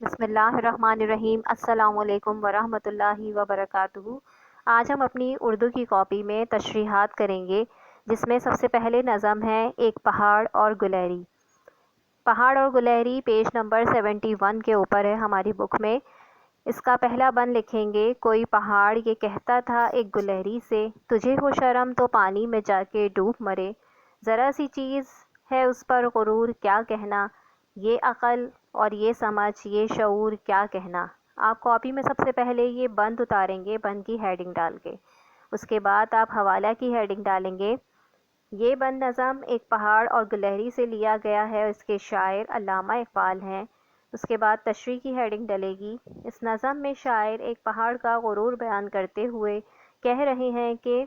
بسم اللہ الرحمن الرحیم۔ السلام علیکم ورحمۃ اللہ وبرکاتہ۔ آج ہم اپنی اردو کی کاپی میں تشریحات کریں گے، جس میں سب سے پہلے نظم ہے ایک پہاڑ اور گلہری۔ پہاڑ اور گلہری پیج نمبر 71 کے اوپر ہے ہماری بک میں۔ اس کا پہلا بند لکھیں گے، کوئی پہاڑ یہ کہتا تھا ایک گلہری سے، تجھے ہو شرم تو پانی میں جا کے ڈوب مرے، ذرا سی چیز ہے اس پر غرور کیا کہنا، یہ عقل اور یہ سمجھ یہ شعور کیا کہنا۔ آپ کاپی میں سب سے پہلے یہ بند اتاریں گے، بند کی ہیڈنگ ڈال کے، اس کے بعد آپ حوالہ کی ہیڈنگ ڈالیں گے۔ یہ بند نظم ایک پہاڑ اور گلہری سے لیا گیا ہے، اس کے شاعر علامہ اقبال ہیں۔ اس کے بعد تشریح کی ہیڈنگ ڈلے گی۔ اس نظم میں شاعر ایک پہاڑ کا غرور بیان کرتے ہوئے کہہ رہے ہیں کہ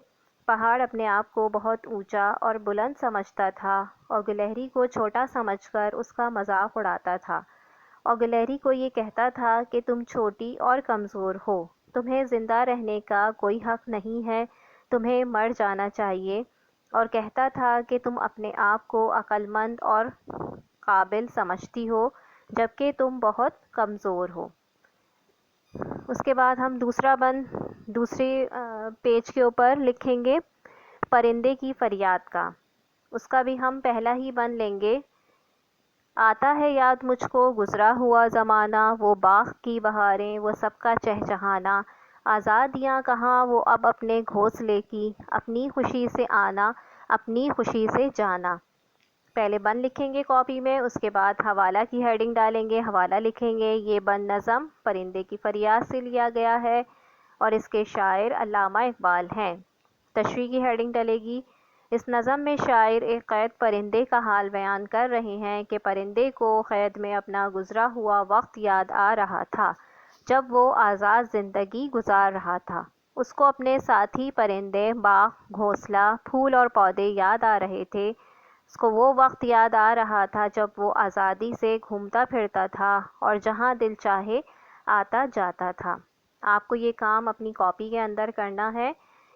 پہاڑ اپنے آپ کو بہت اونچا اور بلند سمجھتا تھا اور گلہری کو چھوٹا سمجھ کر اس کا مذاق اڑاتا تھا، اور گلہری کو یہ کہتا تھا کہ تم چھوٹی اور کمزور ہو، تمہیں زندہ رہنے کا کوئی حق نہیں ہے، تمہیں مر جانا چاہیے، اور کہتا تھا کہ تم اپنے آپ کو عقل مند اور قابل سمجھتی ہو جبکہ تم بہت کمزور ہو۔ اس کے بعد ہم دوسرا بند دوسری پیج کے اوپر لکھیں گے پرندے کی فریاد کا۔ اس کا بھی ہم پہلا ہی بند لیں گے، آتا ہے یاد مجھ کو گزرا ہوا زمانہ، وہ باغ کی بہاریں وہ سب کا چہچہانا، آزادیاں کہاں وہ اب اپنے گھونسلے کی، اپنی خوشی سے آنا اپنی خوشی سے جانا۔ پہلے بند لکھیں گے کاپی میں، اس کے بعد حوالہ کی ہیڈنگ ڈالیں گے، حوالہ لکھیں گے یہ بند نظم پرندے کی فریاد سے لیا گیا ہے اور اس کے شاعر علامہ اقبال ہیں۔ تشریح کی ہیڈنگ ڈلے گی۔ اس نظم میں شاعر ایک قید پرندے کا حال بیان کر رہے ہیں کہ پرندے کو قید میں اپنا گزرا ہوا وقت یاد آ رہا تھا جب وہ آزاد زندگی گزار رہا تھا، اس کو اپنے ساتھی پرندے، باغ، گھونسلہ، پھول اور پودے یاد آ رہے تھے، اس کو وہ وقت یاد آ رہا تھا جب وہ آزادی سے گھومتا پھرتا تھا اور جہاں دل چاہے آتا جاتا تھا۔ آپ کو یہ کام اپنی کاپی کے اندر کرنا ہے۔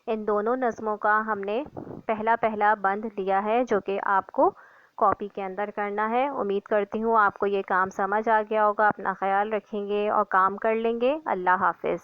ان دونوں نظموں کا ہم نے پہلا پہلا بند لیا ہے جو کہ آپ کو کاپی کے اندر کرنا ہے۔ امید کرتی ہوں آپ کو یہ کام سمجھ آ گیا ہوگا۔ اپنا خیال رکھیں گے اور کام کر لیں گے۔ اللہ حافظ۔